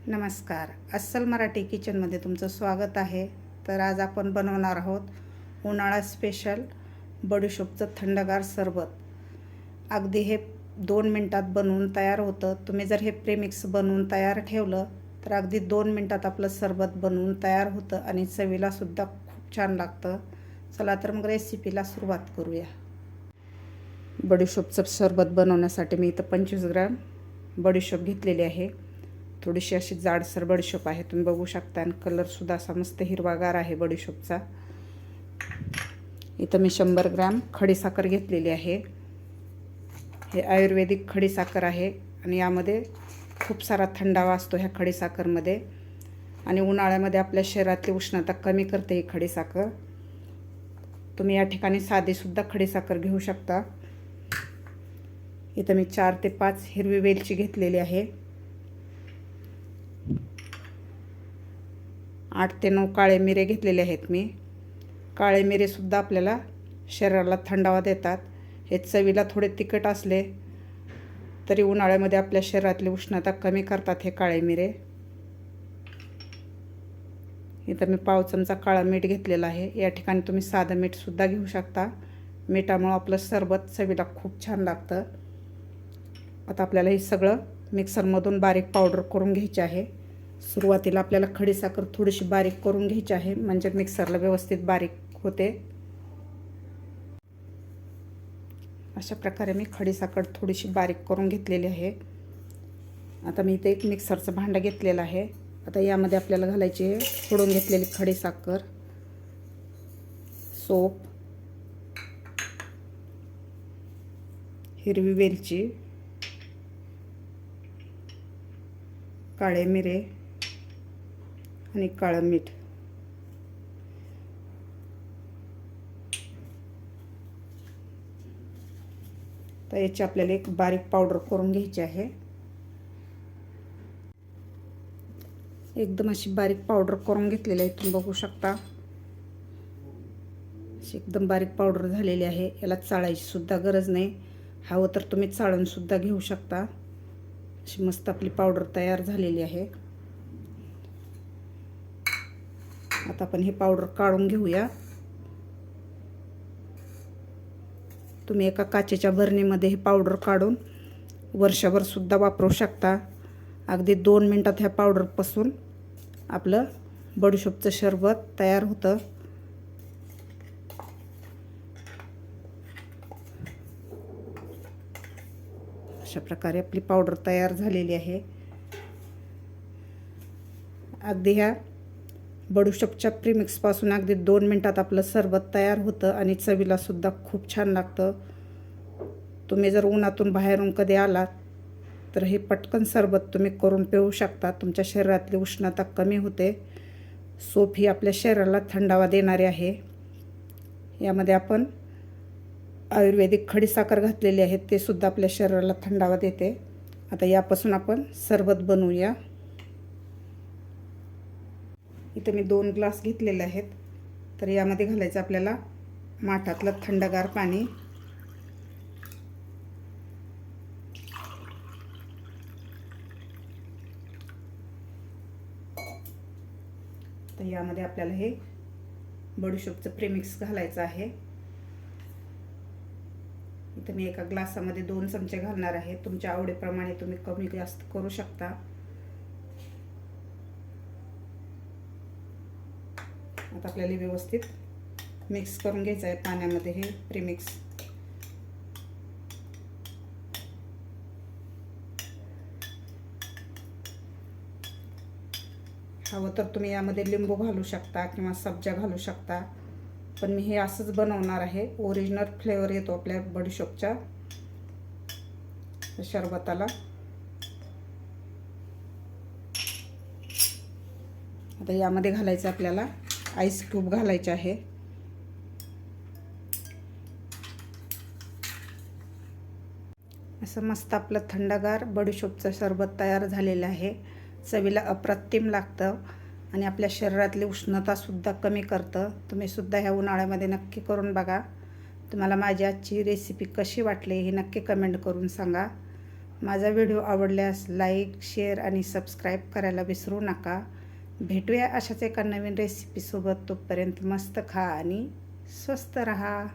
नमस्कार. अस्सल मराठी किचनमध्ये तुमचं स्वागत आहे. तर आज आपण बनवणार आहोत उन्हाळा स्पेशल बडीशोपचं थंडगार सरबत. अगदी हे 2 मिनटात बनवून तयार होतं. तुम्ही जर हे प्रेमिक्स बनवून तयार ठेवलं तर अगदी 2 मिनटात आपलं सरबत बनवून तयार होतं आणि चवीलासुद्धा खूप छान लागतं. चला तर मग रेसिपीला सुरुवात करूया. बडीशोपचं सरबत बनवण्यासाठी मी इथं 25 ग्रॅम बडीशोप घेतलेली आहे. थोडीशी अशी जाडसर बडीशोप आहे, तुम्ही बघू शकता. आणि कलरसुद्धा असा मस्त हिरवागार आहे बडीशोपचा. इथं मी 100 ग्रॅम खडीसाखर घेतलेली आहे. हे आयुर्वेदिक खडीसाखर आहे आणि यामध्ये खूप सारा थंडावा असतो ह्या खडीसाखरमध्ये. आणि उन्हाळ्यामध्ये आपल्या शरीरातली उष्णता कमी करते ही खडीसाखर. तुम्ही या ठिकाणी साधीसुद्धा खडीसाखर घेऊ शकता. इथं मी 4 ते 5 हिरवी वेलची घेतलेली आहे. 8 ते 9 काळे मिरे घेतलेले आहेत मी. काळे मिरेसुद्धा आपल्याला शरीराला थंडावा देतात. हे चवीला थोडे तिखट असले तरी उन्हाळ्यामध्ये आपल्या शरीरातली उष्णता कमी करतात हे काळे मिरे. इथं मी पाव चमचा काळा मीठ घेतलेला आहे. या ठिकाणी तुम्ही साधं मीठसुद्धा घेऊ शकता. मिठामुळं आपलं सरबत चवीला खूप छान लागतं. आता आपल्याला हे सगळं मिक्सरमधून बारीक पावडर करून घ्यायचे आहे. सुरुवातीला आपल्याला खडीसाखर थोडीशी बारीक करून घ्यायची आहे, म्हणजे मिक्सरला व्यवस्थित बारीक होते. अशा प्रकारे मी खडीसाखर थोडीशी बारीक करून घेतलेली आहे. आता मी इथे एक मिक्सरचं भांडं घेतलेलं आहे. आता यामध्ये आपल्याला घालायची आहे फोडून घेतलेली खडीसाखर, सोप, हिरवी वेलची, काळे मिरे आणि काळं मीठ. तर याची आपल्याला एक बारीक पावडर करून घ्यायची आहे. एकदम अशी बारीक पावडर करून घेतलेली आहे, तुम्ही बघू शकता. अशी एकदम बारीक पावडर झालेली आहे. याला चाळायची सुद्धा गरज नाही. हवं तर तुम्ही चाळून सुद्धा घेऊ शकता. अशी मस्त आपली पावडर तयार झालेली आहे. आता आपण हे पावडर काढून घेऊया. तुम्ही एका काचेच्या भरणीमध्ये हे पावडर काढून वर्षभर सुद्धा वापरू शकता. अगदी 2 मिनटात ह्या पावडरपासून आपलं बडीशोपचं सरबत तयार होतं. अशा प्रकारे आपली पावडर तयार झालेली आहे. अगदी ह्या बडीशोपच्या प्रीमिक्सपासून अगदी 2 मिनटात आपलं सरबत तयार होतं आणि चवीलासुद्धा खूप छान लागतं. तुम्ही जर उन्हातून बाहेरून कधी आलात तर हे पटकन सरबत तुम्ही करून पिऊ शकता. तुमच्या शरीरातली उष्णता कमी होते. सोप ही आपल्या शरीराला थंडावा देणारी आहे. यामध्ये आपण आयुर्वेदिक खडीसाखर घातलेली आहे, ते सुद्धा आपल्या शरीराला थंडावा देते. आता यापासून आपण सरबत बनवूया. इथे मी 2 ग्लास घेतलेले आहेत. तर यामध्ये घालायचं आपल्याला माठातलं थंडगार पाणी. तर यामध्ये आपल्याला हे बडीशोपचं प्रेमिक्स घालायचं आहे. इथं मी एका ग्लासामध्ये 2 चमचे घालणार आहे. तुमच्या आवडीप्रमाणे तुम्ही कमी जास्त करू शकता. आता आपल्याला व्यवस्थित मिक्स करून घ्यायचं आहे पाण्यामध्ये हे प्रीमिक्स. हवं तर तुम्ही यामध्ये लिंबू घालू शकता किंवा सब्जा घालू शकता, पण मी हे असंच बनवणार आहे. ओरिजिनल फ्लेवर येतो आपल्या बडीशोपच्या सरबताला. आता यामध्ये घालायचं आपल्याला आईस क्यूब घालायचे आहे. असं मस्त आपलं थंडगार बडीशोपचं सरबत तयार झालेलं आहे. चवीला अप्रतिम लागतं आणि आपल्या शरीरातली उष्णतासुद्धा कमी करतं. तुम्ही सुद्धा ह्या उन्हाळ्यामध्ये नक्की करून बघा. तुम्हाला माझी आजची रेसिपी कशी वाटली हे नक्की कमेंट करून सांगा. माझा व्हिडिओ आवडल्यास लाईक, शेअर आणि सबस्क्राईब करायला विसरू नका. भेटूया अशाच एका नवीन रेसिपीसोबत. तोपर्यंत मस्त खा आणि स्वस्त रहा.